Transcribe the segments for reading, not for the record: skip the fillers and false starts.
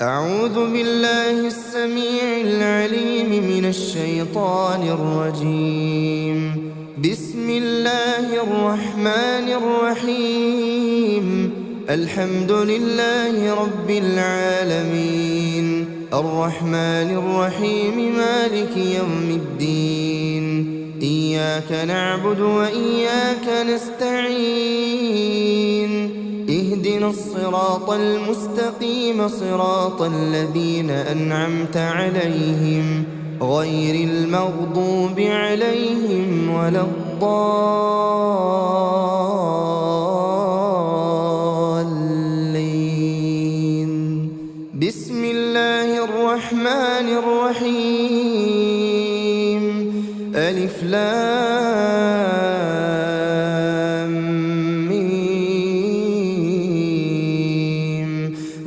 أعوذ بالله السميع العليم من الشيطان الرجيم. بسم الله الرحمن الرحيم. الحمد لله رب العالمين، الرحمن الرحيم، مالك يوم الدين. إياك نعبد وإياك نستعين. اهدنا الصراط المستقيم، صراط الذين أنعمت عليهم غير المغضوب عليهم ولا الضالين. بسم الله الرحمن الرحيم. ألف لام ميم.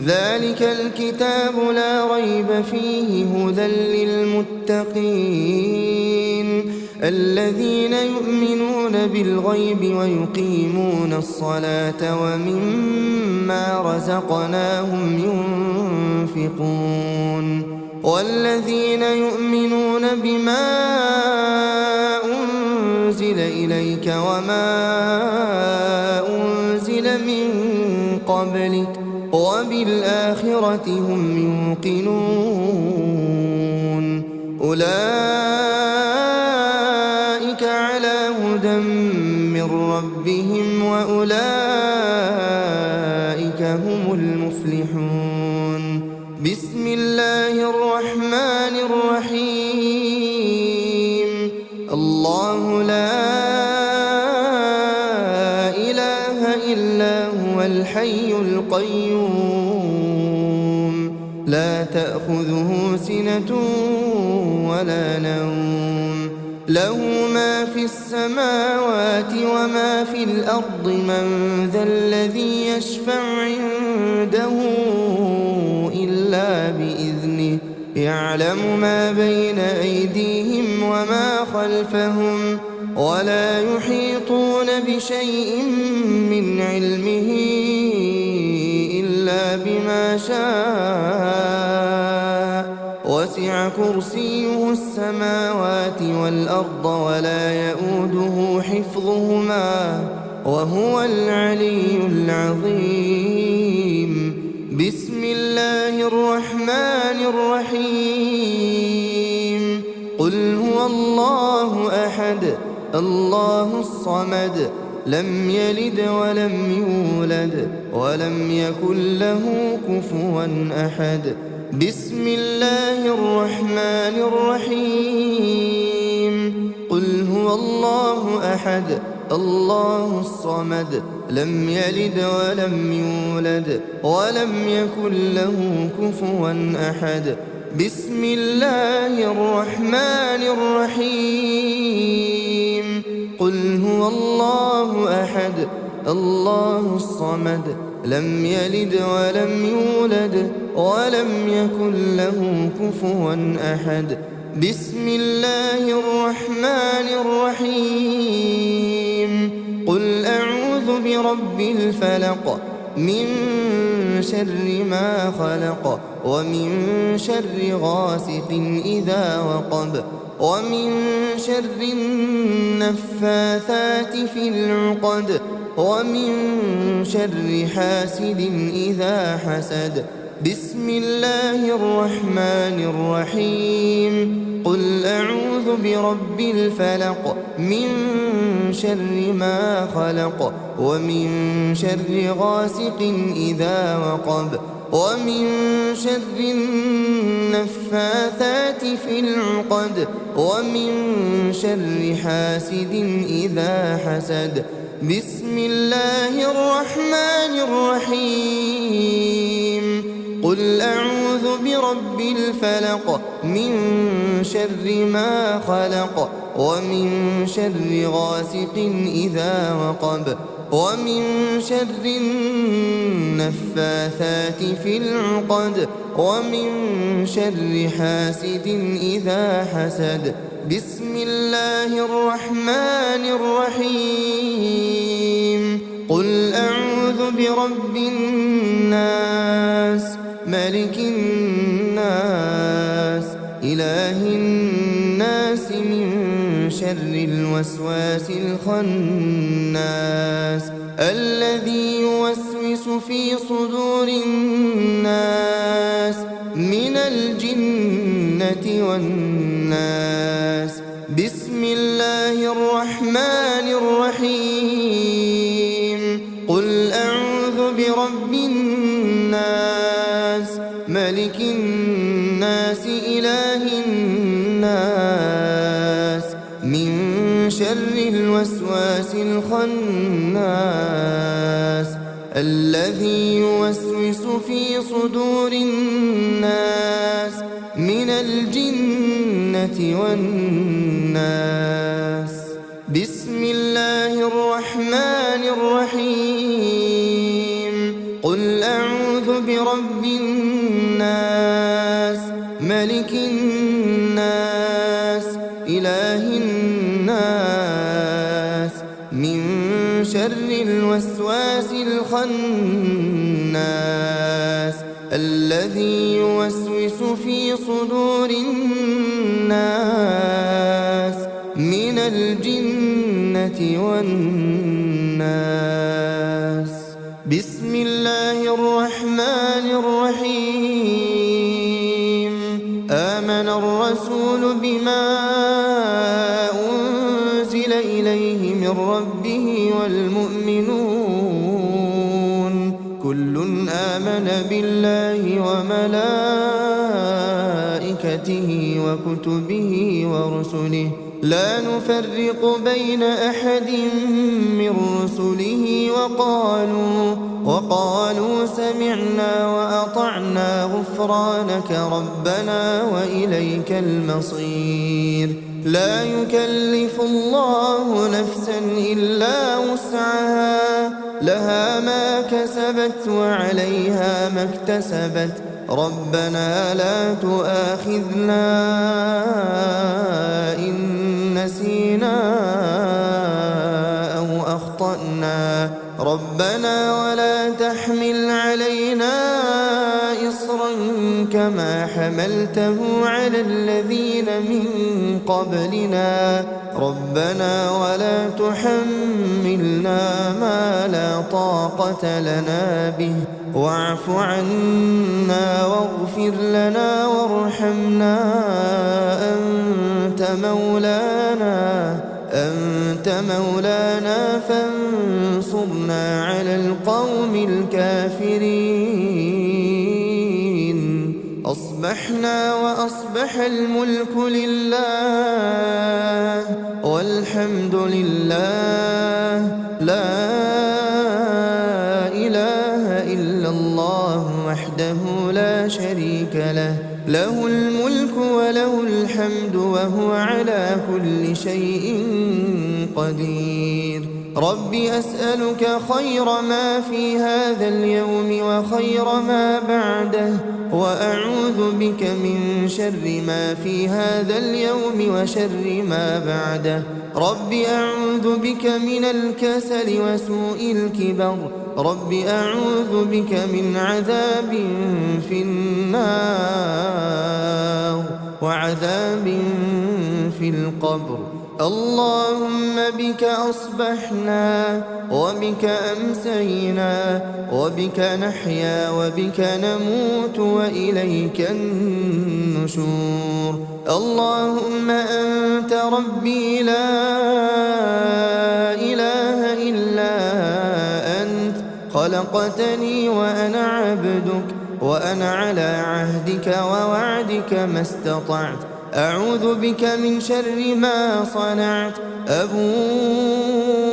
ذلك الكتاب لا ريب فيه هدى للمتقين الذين يؤمنون بالغيب ويقيمون الصلاة ومما رزقناهم ينفقون والذين يؤمنون بما أنزل إليك وما أنزل من قبلك وبالآخرة هم يوقنون. أولئك على هدى من ربهم وأولئك هم المفلحون. بسم الله الرحمن الرحيم. الله لا إله إلا هو الحي القيوم، لا تأخذه سنة ولا نوم، له ما في السماوات وما في الأرض. من ذا الذي يشفع عنده إلا بإذنه، يعلم ما بين أيديهم وما خلفهم ولا يحيطون بشيء من علمه إلا بما شاء. وسع كرسيه السماوات والأرض ولا يؤوده حفظهما وهو العلي العظيم. بسم الله الرحمن الرحيم. قل هو الله أحد الله الصمد، لم يلد ولم يولد ولم يكن له كفوا أحد. بسم الله الرحمن الرحيم. قل هو الله أحد الله الصمد، لم يلد ولم يولد ولم يكن له كفوا أحد. بسم الله الرحمن الرحيم. قل هو الله أحد الله الصمد، لم يلد ولم يولد ولم يكن له كفوا أحد. بسم الله الرحمن الرحيم. قل أعوذ برب الفلق، من شر ما خلق، ومن شر غاسق إذا وقب، ومن شر النفاثات في العقد، ومن شر حاسد إذا حسد. بسم الله الرحمن الرحيم. قل أعوذ برب الفلق، من شر ما خلق، ومن شر غاسق إذا وقب، ومن شر النفاثات في العقد، ومن شر حاسد إذا حسد. بسم الله الرحمن الرحيم. قل أعوذ برب الفلق، من شر ما خلق، ومن شر غاسق إذا وقب، ومن شر النفاثات في العقد، ومن شر حاسد إذا حسد. بسم الله الرحمن الرحيم. قل أعوذ برب الناس، ملك الناس إله الناس من شر الوسواس الخناس الذي يوسوس في صدور الناس من الجنة والناس. بسم الله الرحمن الرحيم. قل أعوذ برب الناس ملك الناس إله الناس من شر الوسواس الخناس الذي يوسوس في صدور الناس من الجنة والناس. بسم الله الرحمن الرحيم. قل أعوذ برب الناس ملك الناس إله الناس من شر الوسواس الخناس الذي يوسوس في صدور الناس من الجنة والناس. بسم الله الرحمن الرحيم. آمن الرسول بما أنزل إليه من ربه والمؤمنون كل آمن بالله وملائكته وكتبه ورسله لا نفرق بين أحد من رسله وقالوا سمعنا وأطعنا غفرانك ربنا وإليك المصير. لا يكلف الله نفسا إلا وسعها لها ما كسبت وعليها ما اكتسبت ربنا لا تؤاخذنا إن نسينا أو أخطأنا ربنا ولا تحمل علينا إصرا كما حملته على الذين من قبلنا ربنا ولا تحملنا ما لا طاقة لنا به واعف عنا واغفر لنا وارحمنا أنت مولانا فانصرنا على القوم الكافرين. أصبحنا وأصبح الملك لله والحمد لله لا إله إلا الله وحده لا شريك له له الملك وله الحمد وهو على كل شيء قدير. رب أسألك خير ما في هذا اليوم وخير ما بعده وأعوذ بك من شر ما في هذا اليوم وشر ما بعده. رب أعوذ بك من الكسل وسوء الكبر رب أعوذ بك من عذاب في النار وعذاب في القبر. اللهم بك أصبحنا وبك أمسينا وبك نحيا وبك نموت وإليك النشور. اللهم أنت ربي لا إله إلا أنت خلقتني وأنا عبدك وأنا على عهدك ووعدك ما استطعت. أعوذ بك من شر ما صنعت. أبوء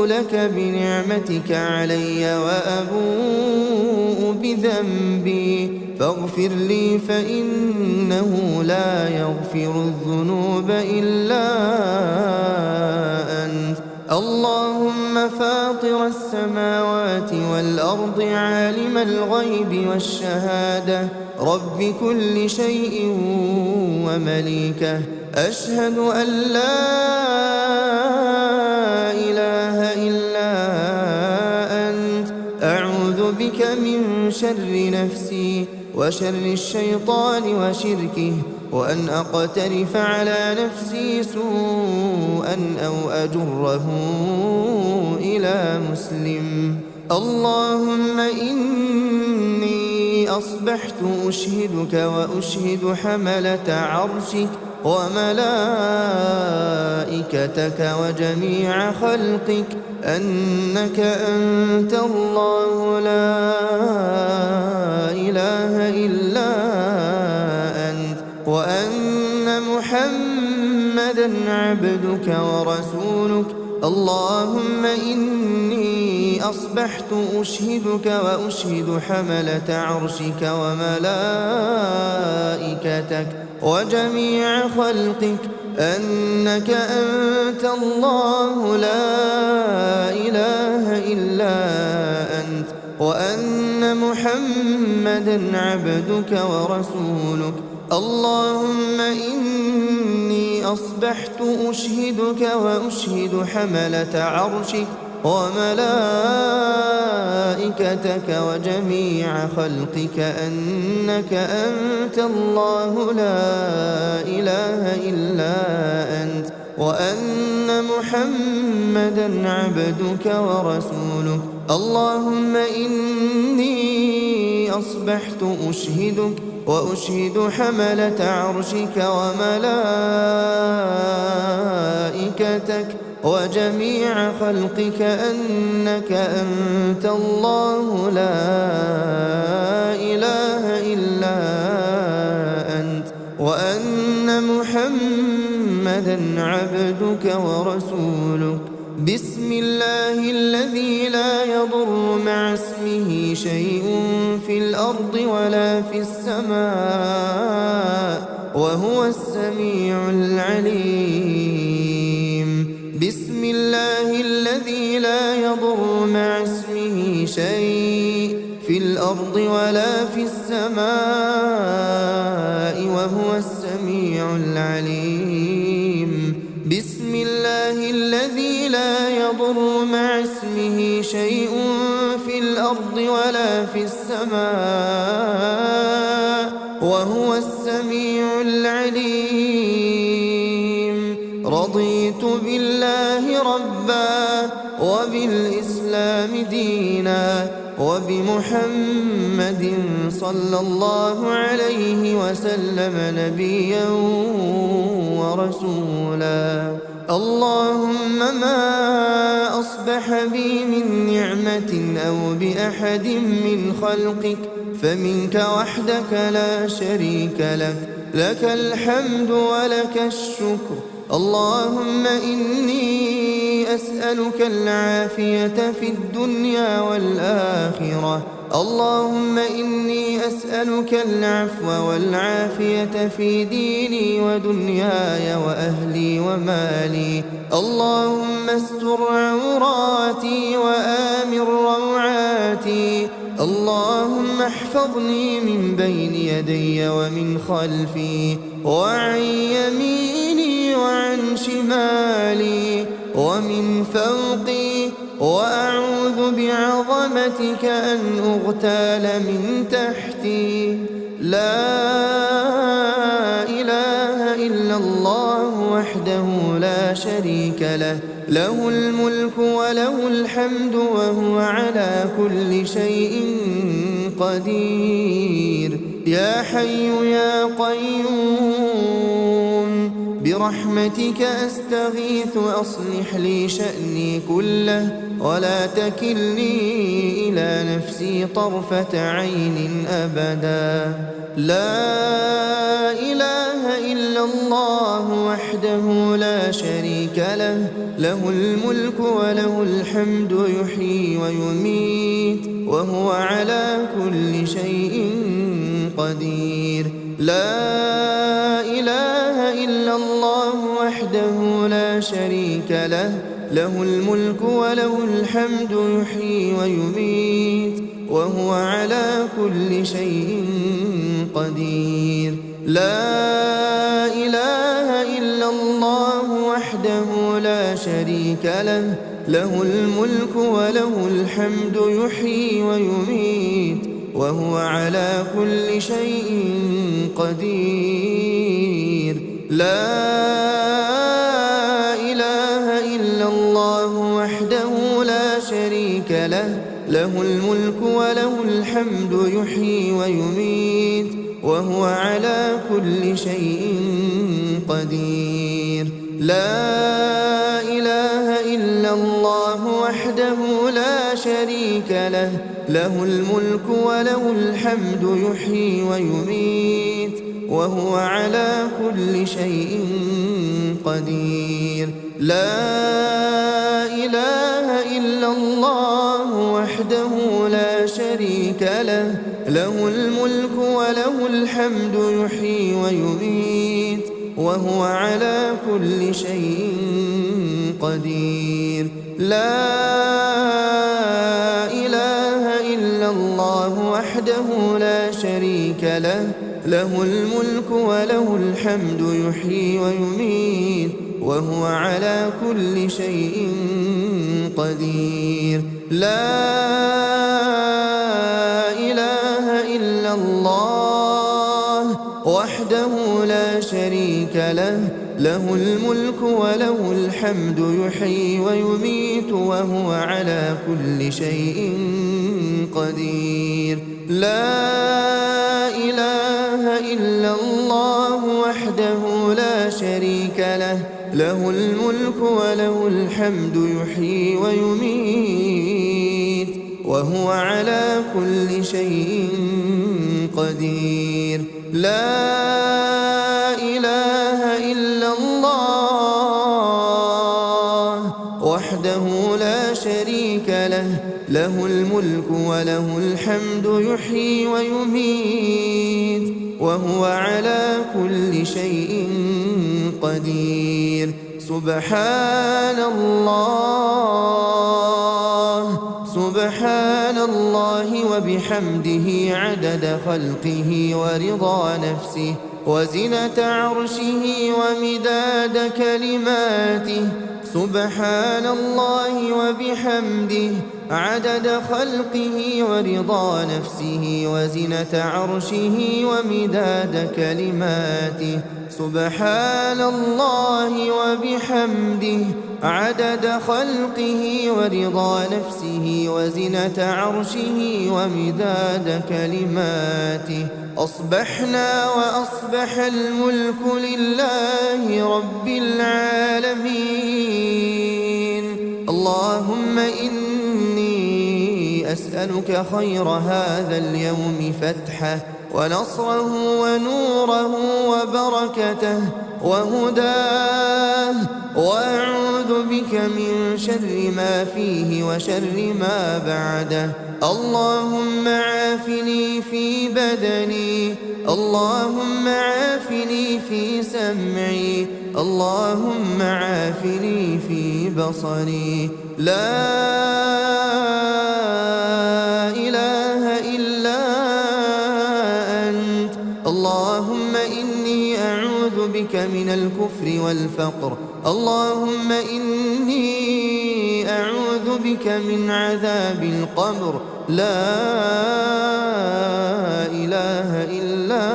لك بنعمتك علي وأبوء بذنبي فاغفر لي فإنه لا يغفر الذنوب إلا أنت. اللهم فاطر السماوات والأرض عالم الغيب والشهادة رب كل شيء ومليكه أشهد أن لا إله إلا أنت. أعوذ بك من شر نفسي وشر الشيطان وشركه، وأن أقترف على نفسي سوءا أو أجره إلى مسلم. اللهم إني أصبحت أشهدك وأشهد حملة عرشك وملائكتك وجميع خلقك أنك أنت الله لا إله إلا أنت، وأن محمدًا عبدك ورسولك. اللهم إني أصبحت أشهدك وأشهد حملة عرشك وملائكتك وجميع خلقك أنك أنت الله لا إله إلا أنت، وأن محمدًا عبدك ورسولك. اللهم إني أصبحت أشهدك وأشهد حملة عرشك وملائكتك وجميع خلقك أنك أنت الله لا إله إلا أنت، وأن محمدًا عبدك ورسولك. اللهم إني أصبحت أشهدك وأشهد حملة عرشك وملائكتك وجميع خلقك أنك أنت الله لا إله إلا أنت، وأن محمدًا عبدك ورسولك. بسم الله الذي لا يضر مع اسمه شيء في الأرض ولا في السماء وهو السميع العليم. بسم الله الذي لا يضر مع اسمه شيء في الأرض ولا في السماء وهو السميع العليم. بسم الله الذي لا يضر مع اسمه شيء في الأرض ولا في السماء وهو السميع العليم. رضيت بالله ربا وبالإسلام دينا وبمحمد صلى الله عليه وسلم نبيا ورسولا. اللهم ما أصبح بي من نعمة أو بأحد من خلقك فمنك وحدك لا شريك لك، لك الحمد ولك الشكر. اللهم إني أسألك العافية في الدنيا والآخرة. اللهم إني أسألك العفو والعافية في ديني ودنياي وأهلي ومالي. اللهم استر عوراتي وآمن روعاتي. اللهم احفظني من بين يدي ومن خلفي وعن يميني وعن شمالي ومن فوقي، وأعوذ بعظمتك أن أغتال من تحتي. لا إله إلا الله وحده لا شريك له، له الملك وله الحمد وهو على كل شيء قدير. يا حي يا قيوم برحمتك أستغيث أصلح لي شأني كله ولا تكلني إلى نفسي طرفة عين أبدا. لا إله إلا الله وحده لا شريك له، له الملك وله الحمد يحيي ويميت وهو على كل شيء قدير. لا إله إلا الله وحده لا شريك له، له الملك وله الحمد يحيي ويميت وهو على كل شيء قدير. لا إله إلا الله وحده لا شريك له، له الملك وله الحمد يحيي ويميت وهو على كل شيء قدير. لا إله إلا الله وحده لا شريك له، له الملك وله الحمد يحيي ويميت وهو على كل شيء قدير. لا إله إلا الله وحده لا شريك له، له الملك وله الحمد يحيي ويميت وهو على كل شيء قدير. لا إله إلا الله وحده لا شريك له، له الملك وله الحمد يحيي ويميت وهو على كل شيء قدير. لا إله إلا الله وحده لا شريك له، له الملك وله الحمد يحيي ويميت وهو على كل شيء قدير. لا إله إلا الله وحده لا شريك له، له الملك وله الحمد يحيي ويميت وهو على كل شيء قدير. لا إله إلا الله وحده لا شريك له، له الملك وله الحمد يحيي ويميت وهو على كل شيء قدير. لا إله إلا الله وحده لا شريك له، له الملك وله الحمد يحيي ويميت وهو على كل شيء قدير. سبحان الله، سبحان الله وبحمده عدد خلقه ورضا نفسه وزنة عرشه ومداد كلماته. سبحان الله وبحمده عدد خلقه ورضا نفسه وزنة عرشه ومداد كلماته. سبحان الله وبحمده عدد خلقه ورضا نفسه وزنة عرشه ومداد كلماته. أصبحنا وأصبح الملك لله رب العالمين. اللهم إني أسألك خير هذا اليوم فتحه ونصره ونوره وبركته وهداه، وأعوذ بك من شر ما فيه وشر ما بعده. اللهم عافني في بدني، اللهم عافني في سمعي، اللهم عافني في بصري. لا إله إلا أنت. اللهم إني أعوذ بك من الكفر والفقر، اللهم إني أعوذ بك من عذاب القبر. لا إله إلا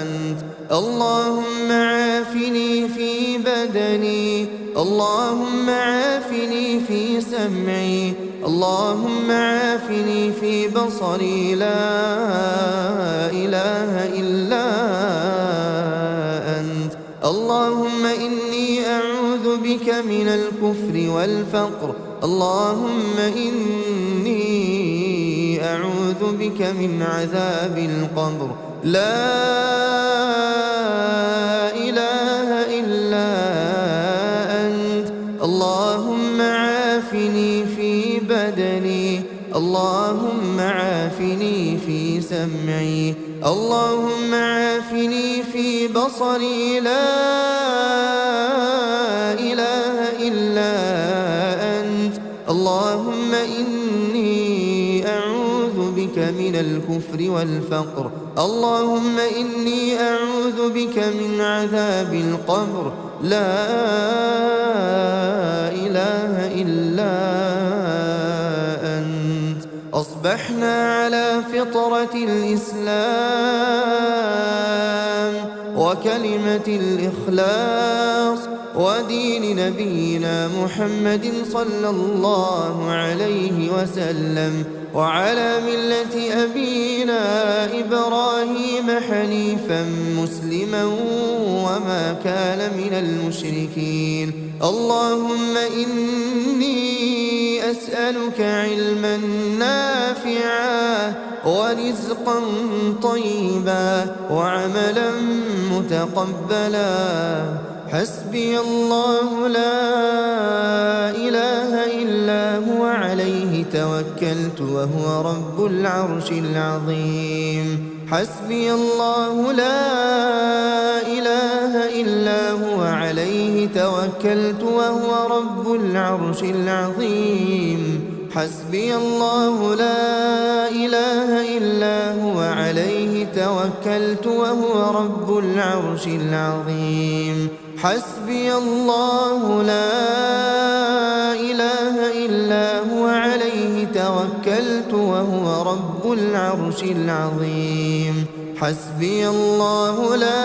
أنت. اللهم عافني في بدني، اللهم عافني في سمعي، اللهم عافني في بصري. لا إله إلا أنت. اللهم إني أعوذ بك من الكفر والفقر، اللهم إني أعوذ بك من عذاب القبر. لا إله إلا أنت. اللهم عافني في بدني، اللهم عافني في سمعي، اللهم عافني في بصري. لا إله إلا أنت. اللهم إني أعوذ بك من الكفر والفقر، اللهم إني أعوذ بك من عذاب القبر. لا إله إلا أنت. أصبحنا على فطرة الإسلام وكلمة الإخلاص ودين نبينا محمد صلى الله عليه وسلم، وعلى ملة أبينا إبراهيم حنيفا مسلما وما كان من المشركين. اللهم إني أسألك علما نافعا ورزقا طيبا وعملا متقبلا. حسبي الله لا إله إلا هو عليه توكلت وهو رب العرش العظيم. حسبي الله لا إله إلا هو عليه توكلت وهو رب العرش العظيم. حسبي الله لا إله إلا هو عليه توكلت وهو رب العرش العظيم. حسبي الله لا إله إلا هو عليه توكلت وهو رب العرش العظيم. حسبي الله لا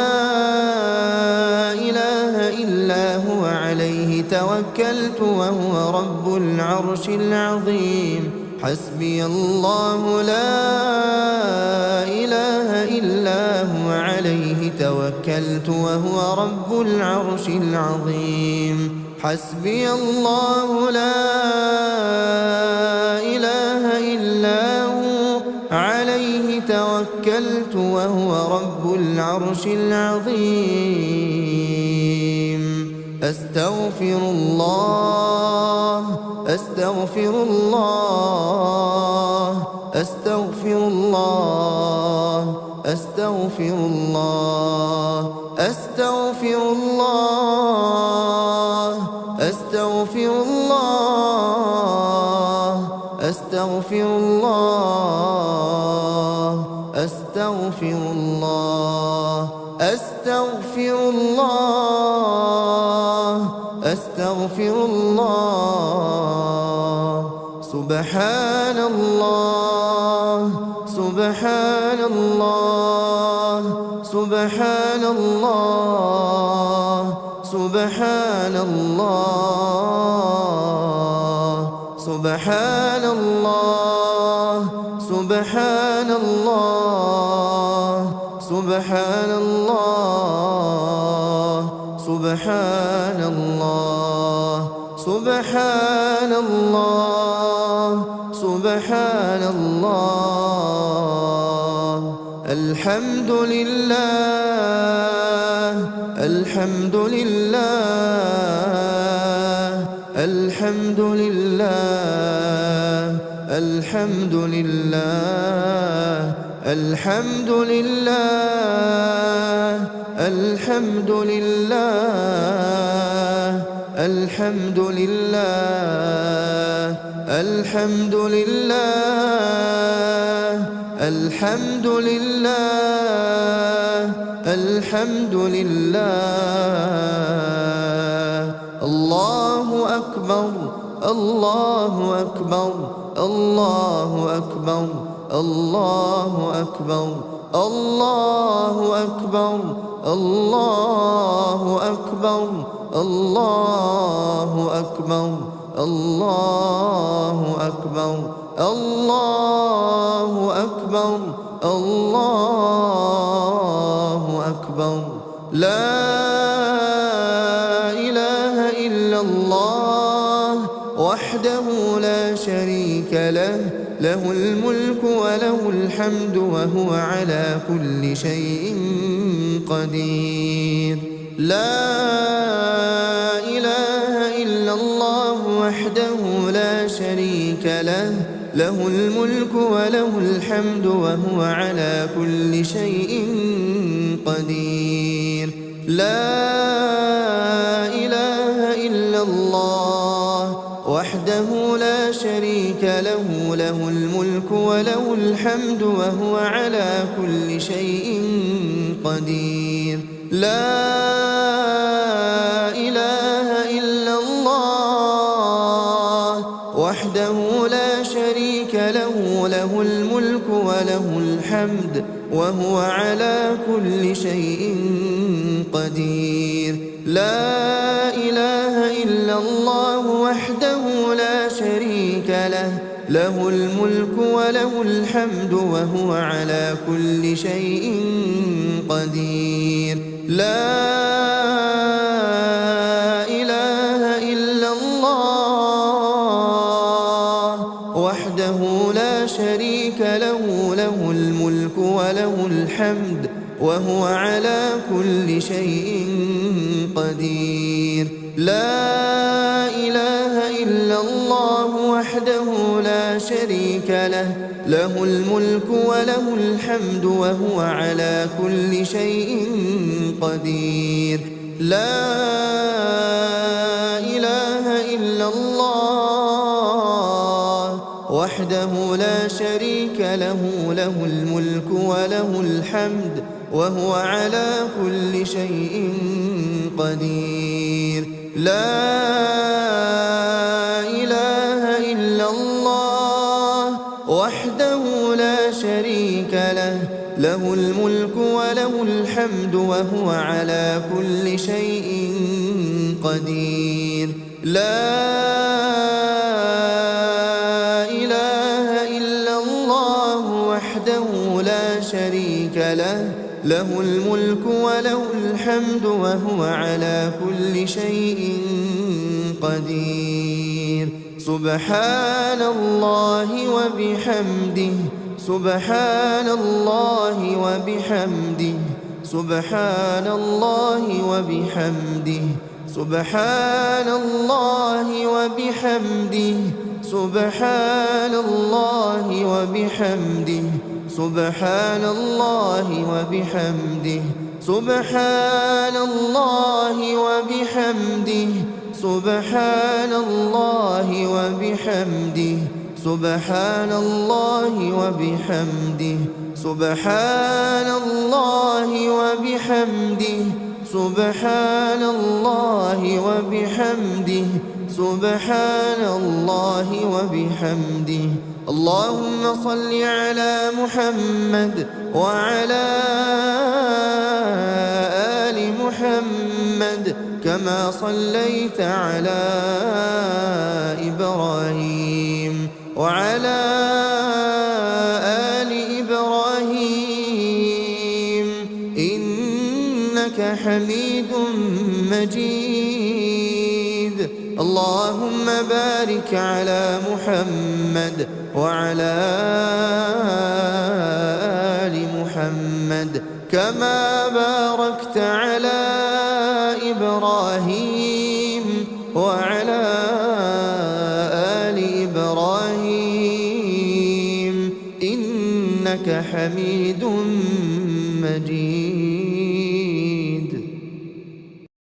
إله إلا هو عليه توكلت وهو رب العرش العظيم. حسبي الله لا إله إلا هو عليه توكلت وهو رب العرش العظيم. حسبي الله لا إله إلا هو عليه توكلت وهو رب العرش العظيم. أستغفر الله أستغفر الله أستغفر الله أستغفر الله أستغفر الله أستغفر الله أستغفر الله أستغفر الله أستغفر الله أستغفر الله. سبحان الله سبحان الله سبحان الله سبحان الله سبحان الله سبحان الله سبحان الله سبحان الله سبحان الله سبحان الله. الحمد لله الحمد لله الحمد لله الحمد لله الحمد لله الحمد لله الحمد لله الحمد لله الحمد لله الحمد لله. الله أكبر الله أكبر الله أكبر الله أكبر الله أكبر الله أكبر الله أكبر الله أكبر الله أكبر الله أكبر. لا إله إلا الله وحده لا شريك له، له الملك وله الحمد وهو على كل شيء قدير. لا إله إلا الله وحده لا شريك له، له الملك وله الحمد وهو على كل شيء قدير. لا إله إلا الله وحده لا شريك له، له الملك وله الحمد وهو على كل شيء قدير. لا إله إلا الله وحده لا شريك له، الحمد وهو على كل شيء قدير. لا إله إلا الله وحده لا شريك له، له الملك وله الحمد وهو على كل شيء قدير. لا إله إلا الله وحده لا شريك له، له الملك وله الحمد وهو على كل شيء قدير. لا إله إلا الله وحده لا شريك له، له الملك وله الحمد وهو على كل شيء قدير. لا إله إلا الله وحده لا شريك له، له الملك وله الحمد وهو على كل شيء قدير. لا إله إلا الله وحده لا شريك له، له الملك وله الحمد وهو على كل شيء قدير. لا إله إلا الله وحده لا شريك له، له الملك وله الحمد وهو على كل شيء قدير. سبحان الله وبحمده، سبحان الله وبحمده، سبحان الله وبحمده، سبحان الله وبحمده، سبحان الله وبحمده، سبحان الله وبحمده، سبحان الله وبحمده، سبحان الله وبحمده، سبحان الله وبحمده، سبحان الله وبحمده، سبحان الله وبحمده، سبحان الله وبحمده. اللهم صل على محمد وعلى آل محمد كما صليت على إبراهيم وعلى آل إبراهيم إنك حميد مجيد. اللهم بارك على محمد وعلى آل محمد كما باركت على إبراهيم وعلى آل إبراهيم إنك حميد مجيد.